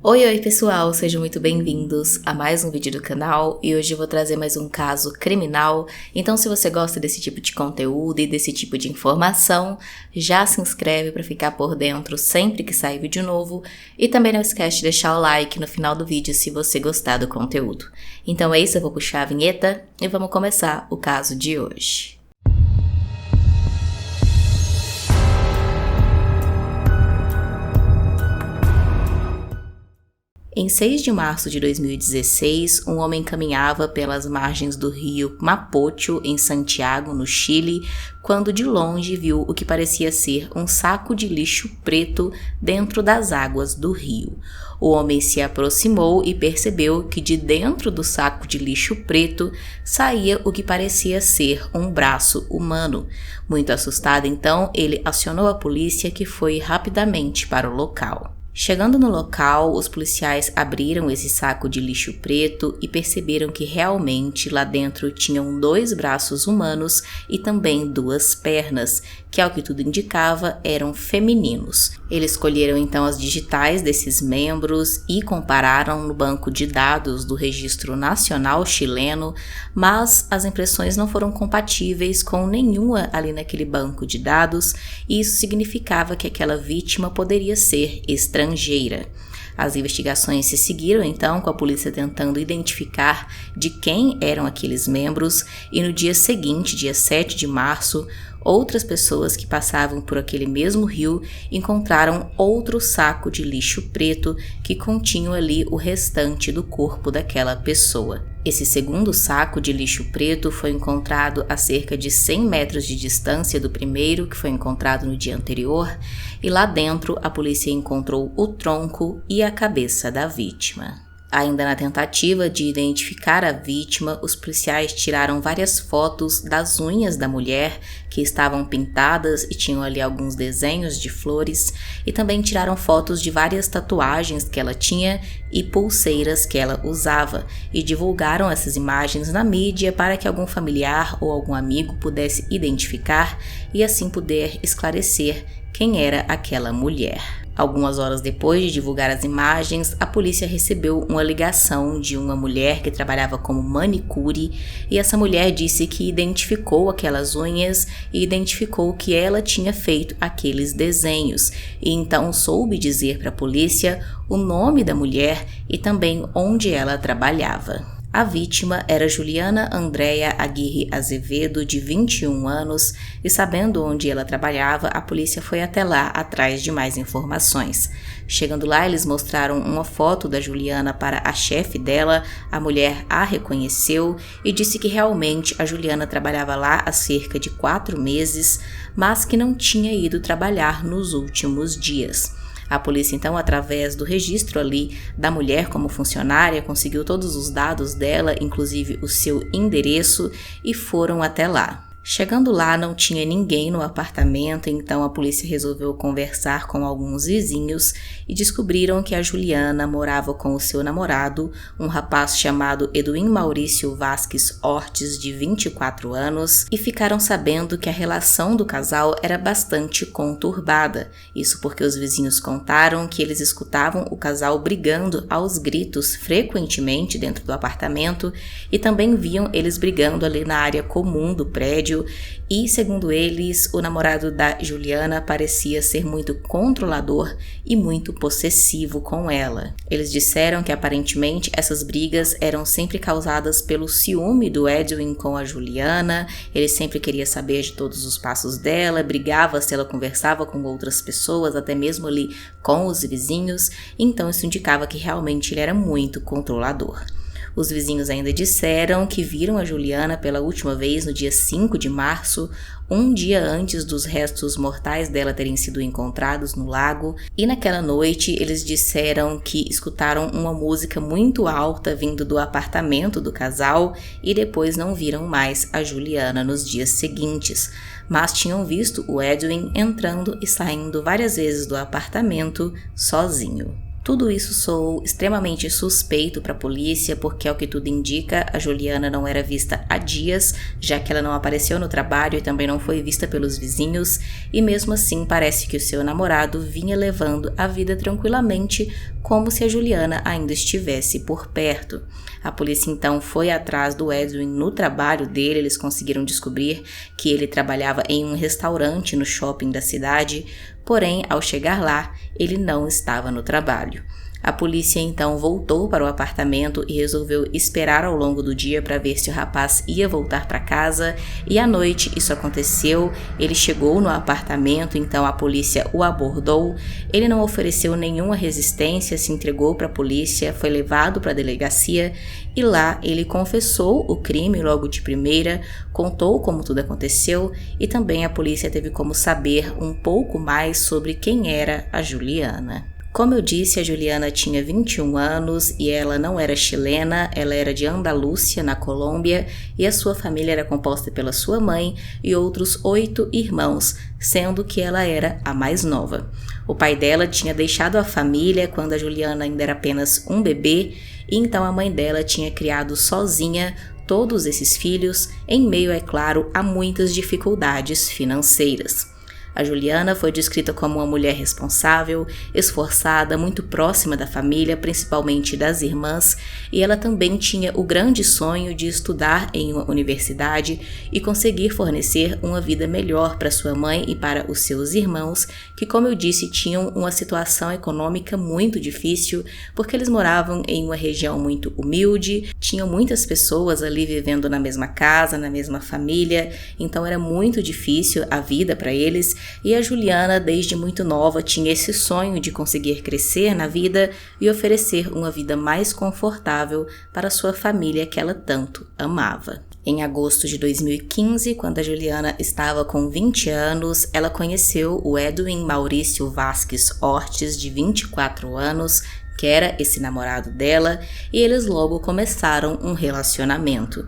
Oi pessoal, sejam muito bem-vindos a mais um vídeo do canal e hoje eu vou trazer mais um caso criminal. Então se você gosta desse tipo de conteúdo e desse tipo de informação, já se inscreve para ficar por dentro sempre que sair vídeo novo e também não esquece de deixar o like no final do vídeo se você gostar do conteúdo. Então é isso, eu vou puxar a vinheta e vamos começar o caso de hoje. Em 6 de março de 2016, um homem caminhava pelas margens do rio Mapocho, em Santiago, no Chile, quando de longe viu o que parecia ser um saco de lixo preto dentro das águas do rio. O homem se aproximou e percebeu que de dentro do saco de lixo preto saía o que parecia ser um braço humano. Muito assustado, então, ele acionou a polícia, que foi rapidamente para o local. Chegando no local, os policiais abriram esse saco de lixo preto e perceberam que realmente lá dentro tinham 2 braços humanos e também 2 pernas, que ao que tudo indicava eram femininos. Eles colheram então as digitais desses membros e compararam no banco de dados do Registro Nacional Chileno, mas as impressões não foram compatíveis com nenhuma ali naquele banco de dados e isso significava que aquela vítima poderia ser estrangeira. As investigações se seguiram então, com a polícia tentando identificar de quem eram aqueles membros, e no dia seguinte, dia 7 de março, outras pessoas que passavam por aquele mesmo rio encontraram outro saco de lixo preto que continha ali o restante do corpo daquela pessoa. Esse segundo saco de lixo preto foi encontrado a cerca de 100 metros de distância do primeiro, que foi encontrado no dia anterior, e lá dentro a polícia encontrou o tronco e a cabeça da vítima. Ainda na tentativa de identificar a vítima, os policiais tiraram várias fotos das unhas da mulher, que estavam pintadas e tinham ali alguns desenhos de flores, e também tiraram fotos de várias tatuagens que ela tinha e pulseiras que ela usava, e divulgaram essas imagens na mídia para que algum familiar ou algum amigo pudesse identificar e assim poder esclarecer quem era aquela mulher. Algumas horas depois de divulgar as imagens, a polícia recebeu uma ligação de uma mulher que trabalhava como manicure, e essa mulher disse que identificou aquelas unhas e identificou que ela tinha feito aqueles desenhos, e então soube dizer para a polícia o nome da mulher e também onde ela trabalhava. A vítima era Juliana Andréia Aguirre Azevedo, de 21 anos, e sabendo onde ela trabalhava, a polícia foi até lá atrás de mais informações. Chegando lá, eles mostraram uma foto da Juliana para a chefe dela. A mulher a reconheceu e disse que realmente a Juliana trabalhava lá há cerca de 4 meses, mas que não tinha ido trabalhar nos últimos dias. A polícia, então, através do registro ali da mulher como funcionária, conseguiu todos os dados dela, inclusive o seu endereço, e foram até lá. Chegando lá, não tinha ninguém no apartamento, então a polícia resolveu conversar com alguns vizinhos e descobriram que a Juliana morava com o seu namorado, um rapaz chamado Edwin Maurício Vasques Ortiz, de 24 anos, e ficaram sabendo que a relação do casal era bastante conturbada. Isso porque os vizinhos contaram que eles escutavam o casal brigando aos gritos frequentemente dentro do apartamento e também viam eles brigando ali na área comum do prédio. E, segundo eles, o namorado da Juliana parecia ser muito controlador e muito possessivo com ela. Eles disseram que aparentemente essas brigas eram sempre causadas pelo ciúme do Edwin com a Juliana. Ele sempre queria saber de todos os passos dela, brigava se ela conversava com outras pessoas, até mesmo ali com os vizinhos. Então isso indicava que realmente ele era muito controlador. Os vizinhos ainda disseram que viram a Juliana pela última vez no dia 5 de março, um dia antes dos restos mortais dela terem sido encontrados no lago, e naquela noite eles disseram que escutaram uma música muito alta vindo do apartamento do casal e depois não viram mais a Juliana nos dias seguintes, mas tinham visto o Edwin entrando e saindo várias vezes do apartamento sozinho. Tudo isso soou extremamente suspeito para a polícia, porque, ao que tudo indica, a Juliana não era vista há dias, já que ela não apareceu no trabalho e também não foi vista pelos vizinhos, e mesmo assim parece que o seu namorado vinha levando a vida tranquilamente, como se a Juliana ainda estivesse por perto. A polícia então foi atrás do Edwin no trabalho dele. Eles conseguiram descobrir que ele trabalhava em um restaurante no shopping da cidade, porém, ao chegar lá, ele não estava no trabalho. A polícia então voltou para o apartamento e resolveu esperar ao longo do dia para ver se o rapaz ia voltar para casa, e à noite isso aconteceu. Ele chegou no apartamento, então a polícia o abordou. Ele não ofereceu nenhuma resistência, se entregou para a polícia, foi levado para a delegacia e lá ele confessou o crime logo de primeira, contou como tudo aconteceu, e também a polícia teve como saber um pouco mais sobre quem era a Juliana. Como eu disse, a Juliana tinha 21 anos e ela não era chilena, ela era de Andalúcia, na Colômbia, e a sua família era composta pela sua mãe e outros 8 irmãos, sendo que ela era a mais nova. O pai dela tinha deixado a família quando a Juliana ainda era apenas um bebê, e então a mãe dela tinha criado sozinha todos esses filhos, em meio, é claro, a muitas dificuldades financeiras. A Juliana foi descrita como uma mulher responsável, esforçada, muito próxima da família, principalmente das irmãs, e ela também tinha o grande sonho de estudar em uma universidade e conseguir fornecer uma vida melhor para sua mãe e para os seus irmãos, que, como eu disse, tinham uma situação econômica muito difícil, porque eles moravam em uma região muito humilde, tinham muitas pessoas ali vivendo na mesma casa, na mesma família, então era muito difícil a vida para eles. E a Juliana, desde muito nova, tinha esse sonho de conseguir crescer na vida e oferecer uma vida mais confortável para sua família que ela tanto amava. Em agosto de 2015, quando a Juliana estava com 20 anos, ela conheceu o Edwin Maurício Vasques Ortiz, de 24 anos, que era esse namorado dela, e eles logo começaram um relacionamento.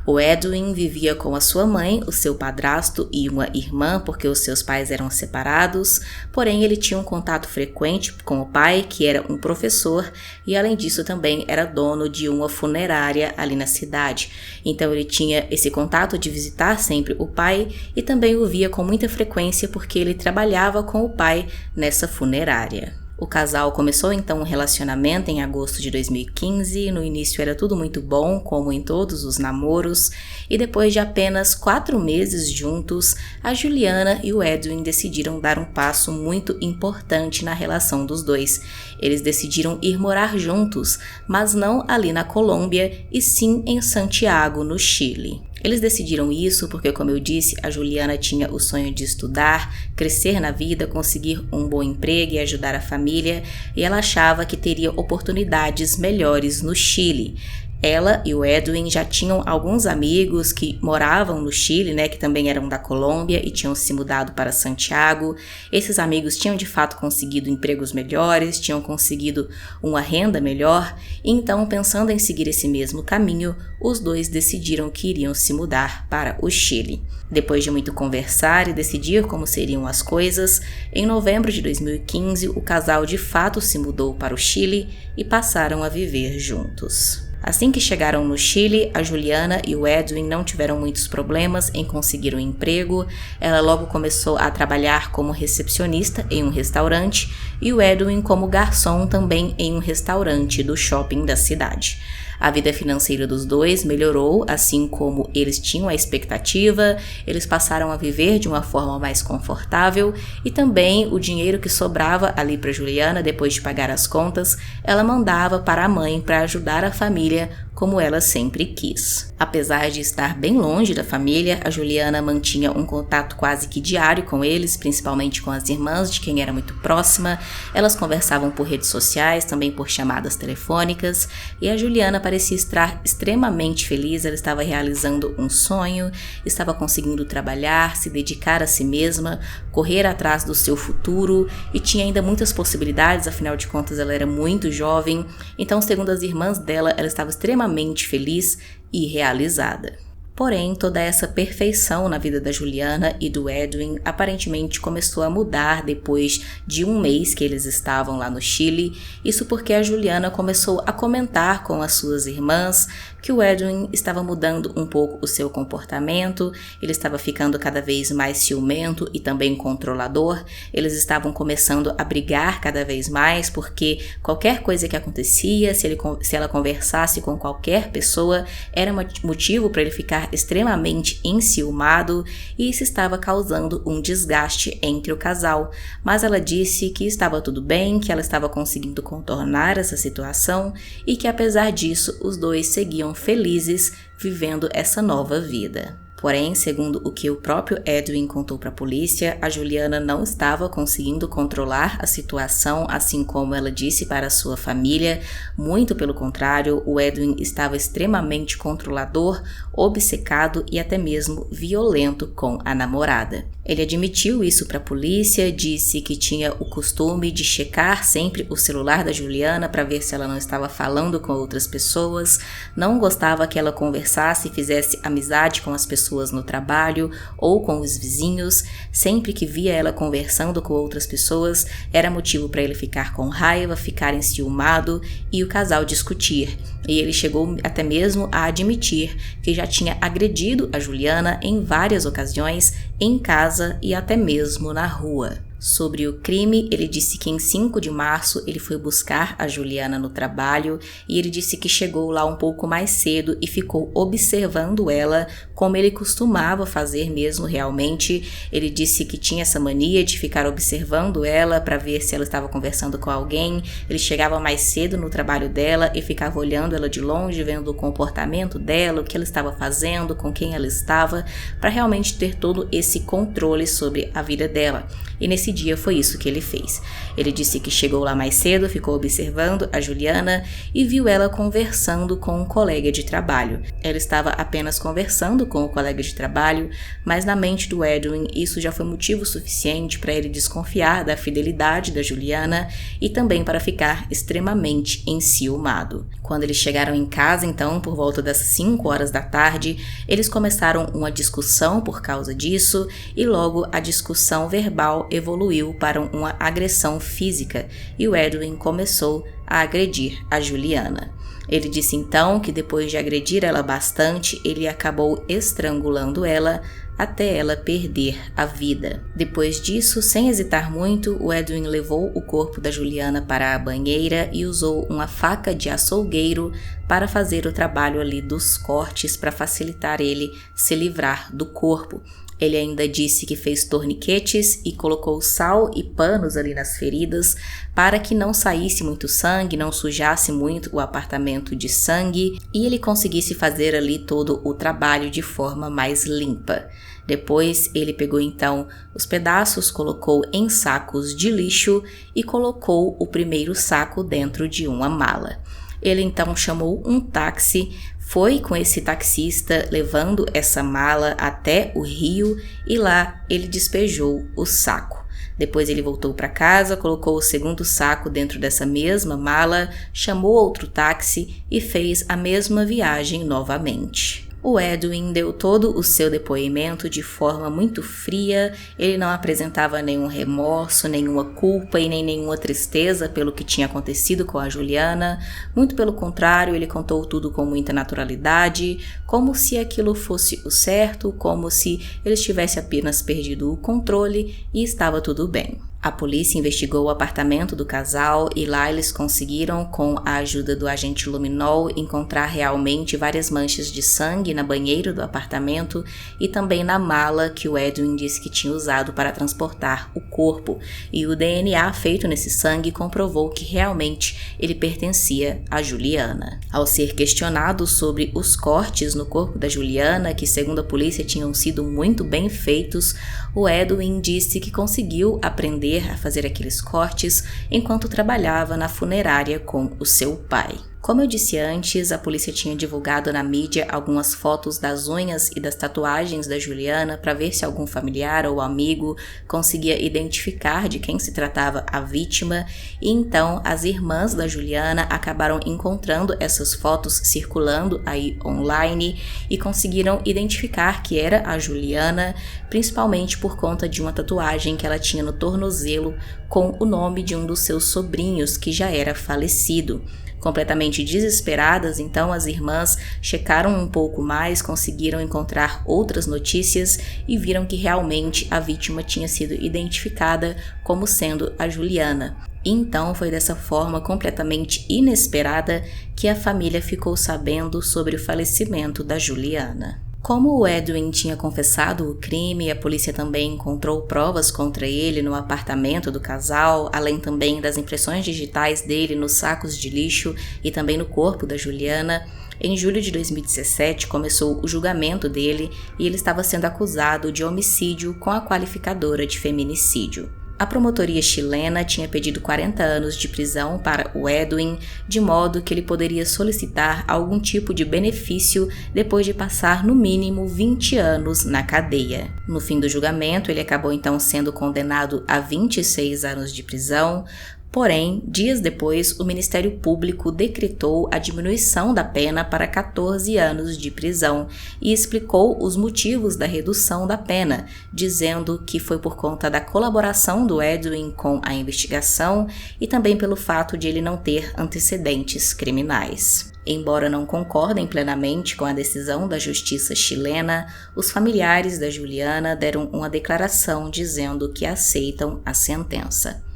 O Edwin vivia com a sua mãe, o seu padrasto e uma irmã, porque os seus pais eram separados, porém ele tinha um contato frequente com o pai, que era um professor, e além disso também era dono de uma funerária ali na cidade. Então ele tinha esse contato de visitar sempre o pai e também o via com muita frequência porque ele trabalhava com o pai nessa funerária. O casal começou então um relacionamento em agosto de 2015, no início era tudo muito bom, como em todos os namoros, e depois de apenas 4 meses juntos, a Juliana e o Edwin decidiram dar um passo muito importante na relação dos dois. Eles decidiram ir morar juntos, mas não ali na Colômbia, e sim em Santiago, no Chile. Eles decidiram isso porque, como eu disse, a Juliana tinha o sonho de estudar, crescer na vida, conseguir um bom emprego e ajudar a família, e ela achava que teria oportunidades melhores no Chile. Ela e o Edwin já tinham alguns amigos que moravam no Chile, que também eram da Colômbia e tinham se mudado para Santiago. Esses amigos tinham de fato conseguido empregos melhores, tinham conseguido uma renda melhor, e então, pensando em seguir esse mesmo caminho, os dois decidiram que iriam se mudar para o Chile. Depois de muito conversar e decidir como seriam as coisas, em novembro de 2015, o casal de fato se mudou para o Chile e passaram a viver juntos. Assim que chegaram no Chile, a Juliana e o Edwin não tiveram muitos problemas em conseguir um emprego. Ela logo começou a trabalhar como recepcionista em um restaurante e o Edwin como garçom também em um restaurante do shopping da cidade. A vida financeira dos dois melhorou, assim como eles tinham a expectativa, eles passaram a viver de uma forma mais confortável e também o dinheiro que sobrava ali para Juliana, depois de pagar as contas, ela mandava para a mãe para ajudar a família como ela sempre quis. Apesar de estar bem longe da família, a Juliana mantinha um contato quase que diário com eles, principalmente com as irmãs, de quem era muito próxima. Elas conversavam por redes sociais, também por chamadas telefônicas, e a Juliana parecia estar extremamente feliz. Ela estava realizando um sonho, estava conseguindo trabalhar, se dedicar a si mesma, correr atrás do seu futuro, e tinha ainda muitas possibilidades, afinal de contas ela era muito jovem. Então, segundo as irmãs dela, ela estava extremamente feliz e realizada. Porém, toda essa perfeição na vida da Juliana e do Edwin aparentemente começou a mudar depois de um mês que eles estavam lá no Chile. Isso porque a Juliana começou a comentar com as suas irmãs que o Edwin estava mudando um pouco o seu comportamento, ele estava ficando cada vez mais ciumento e também controlador, eles estavam começando a brigar cada vez mais porque qualquer coisa que acontecia, se ela conversasse com qualquer pessoa, era motivo para ele ficar extremamente enciumado e isso estava causando um desgaste entre o casal. Mas ela disse que estava tudo bem, que ela estava conseguindo contornar essa situação e que apesar disso os dois seguiam felizes vivendo essa nova vida. Porém, segundo o que o próprio Edwin contou para a polícia, a Juliana não estava conseguindo controlar a situação, assim como ela disse para a sua família. Muito pelo contrário, o Edwin estava extremamente controlador, obcecado e até mesmo violento com a namorada. Ele admitiu isso para a polícia, disse que tinha o costume de checar sempre o celular da Juliana para ver se ela não estava falando com outras pessoas, não gostava que ela conversasse e fizesse amizade com as pessoas no trabalho ou com os vizinhos. Sempre que via ela conversando com outras pessoas, era motivo para ele ficar com raiva, ficar enciumado e o casal discutir. E ele chegou até mesmo a admitir que já tinha agredido a Juliana em várias ocasiões, em casa e até mesmo na rua. Sobre o crime, ele disse que em 5 de março ele foi buscar a Juliana no trabalho e ele disse que chegou lá um pouco mais cedo e ficou observando ela como ele costumava fazer mesmo realmente. Ele disse que tinha essa mania de ficar observando ela para ver se ela estava conversando com alguém. Ele chegava mais cedo no trabalho dela e ficava olhando ela de longe, vendo o comportamento dela, o que ela estava fazendo, com quem ela estava, para realmente ter todo esse controle sobre a vida dela. E nesse dia foi isso que ele fez. Ele disse que chegou lá mais cedo, ficou observando a Juliana e viu ela conversando com um colega de trabalho. Ela estava apenas conversando com o colega de trabalho, mas na mente do Edwin isso já foi motivo suficiente para ele desconfiar da fidelidade da Juliana e também para ficar extremamente enciumado. Quando eles chegaram em casa, então, por volta das 5 horas da tarde, eles começaram uma discussão por causa disso e logo a discussão verbal evoluiu para uma agressão física e o Edwin começou a agredir a Juliana. Ele disse então que depois de agredir ela bastante, ele acabou estrangulando ela até ela perder a vida. Depois disso, sem hesitar muito, o Edwin levou o corpo da Juliana para a banheira e usou uma faca de açougueiro para fazer o trabalho ali dos cortes para facilitar ele se livrar do corpo. Ele ainda disse que fez torniquetes e colocou sal e panos ali nas feridas para que não saísse muito sangue, não sujasse muito o apartamento de sangue e ele conseguisse fazer ali todo o trabalho de forma mais limpa. Depois ele pegou então os pedaços, colocou em sacos de lixo e colocou o primeiro saco dentro de uma mala. Ele então chamou um táxi, foi com esse taxista levando essa mala até o rio e lá ele despejou o saco. Depois ele voltou para casa, colocou o segundo saco dentro dessa mesma mala, chamou outro táxi e fez a mesma viagem novamente. O Edwin deu todo o seu depoimento de forma muito fria, ele não apresentava nenhum remorso, nenhuma culpa e nem nenhuma tristeza pelo que tinha acontecido com a Juliana. Muito pelo contrário, ele contou tudo com muita naturalidade, como se aquilo fosse o certo, como se ele tivesse apenas perdido o controle e estava tudo bem. A polícia investigou o apartamento do casal e lá eles conseguiram, com a ajuda do agente luminol, encontrar realmente várias manchas de sangue na banheira do apartamento e também na mala que o Edwin disse que tinha usado para transportar o corpo. E o DNA feito nesse sangue comprovou que realmente ele pertencia a Juliana. Ao ser questionado sobre os cortes no corpo da Juliana, que segundo a polícia tinham sido muito bem feitos, o Edwin disse que conseguiu aprender a fazer aqueles cortes enquanto trabalhava na funerária com o seu pai. Como eu disse antes, a polícia tinha divulgado na mídia algumas fotos das unhas e das tatuagens da Juliana para ver se algum familiar ou amigo conseguia identificar de quem se tratava a vítima, e então as irmãs da Juliana acabaram encontrando essas fotos circulando aí online e conseguiram identificar que era a Juliana, principalmente por conta de uma tatuagem que ela tinha no tornozelo com o nome de um dos seus sobrinhos que já era falecido. Completamente desesperadas, então as irmãs checaram um pouco mais, conseguiram encontrar outras notícias e viram que realmente a vítima tinha sido identificada como sendo a Juliana. Então foi dessa forma completamente inesperada que a família ficou sabendo sobre o falecimento da Juliana. Como o Edwin tinha confessado o crime, a polícia também encontrou provas contra ele no apartamento do casal, além também das impressões digitais dele nos sacos de lixo e também no corpo da Juliana. Em julho de 2017 começou o julgamento dele e ele estava sendo acusado de homicídio com a qualificadora de feminicídio. A promotoria chilena tinha pedido 40 anos de prisão para o Edwin, de modo que ele poderia solicitar algum tipo de benefício depois de passar no mínimo 20 anos na cadeia. No fim do julgamento, ele acabou então sendo condenado a 26 anos de prisão. Porém, dias depois, o Ministério Público decretou a diminuição da pena para 14 anos de prisão e explicou os motivos da redução da pena, dizendo que foi por conta da colaboração do Edwin com a investigação e também pelo fato de ele não ter antecedentes criminais. Embora não concordem plenamente com a decisão da justiça chilena, os familiares da Juliana deram uma declaração dizendo que aceitam a sentença.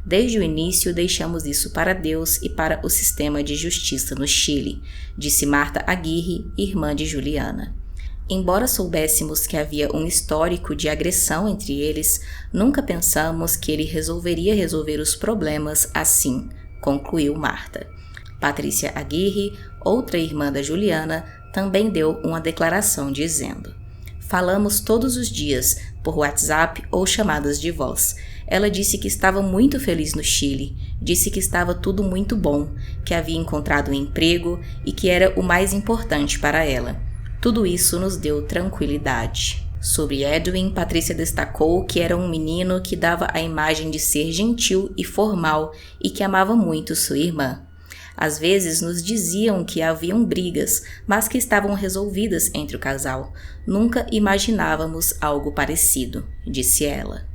Desde o início, deixamos isso para Deus e para o sistema de justiça no Chile, disse Marta Aguirre, irmã de Juliana. Embora soubéssemos que havia um histórico de agressão entre eles, nunca pensamos que ele resolver os problemas assim, concluiu Marta. Patrícia Aguirre, outra irmã da Juliana, também deu uma declaração dizendo: "Falamos todos os dias, por WhatsApp ou chamadas de voz. Ela disse que estava muito feliz no Chile, disse que estava tudo muito bom, que havia encontrado um emprego e que era o mais importante para ela. Tudo isso nos deu tranquilidade." Sobre Edwin, Patrícia destacou que era um menino que dava a imagem de ser gentil e formal e que amava muito sua irmã. Às vezes nos diziam que haviam brigas, mas que estavam resolvidas entre o casal. Nunca imaginávamos algo parecido, disse ela.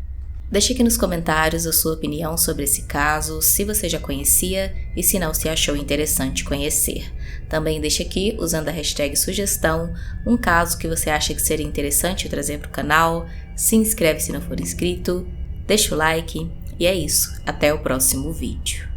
Deixe aqui nos comentários a sua opinião sobre esse caso, se você já conhecia e se não se achou interessante conhecer. Também deixe aqui, usando a hashtag sugestão, um caso que você acha que seria interessante trazer para o canal, se inscreve se não for inscrito, deixa o like e é isso, até o próximo vídeo.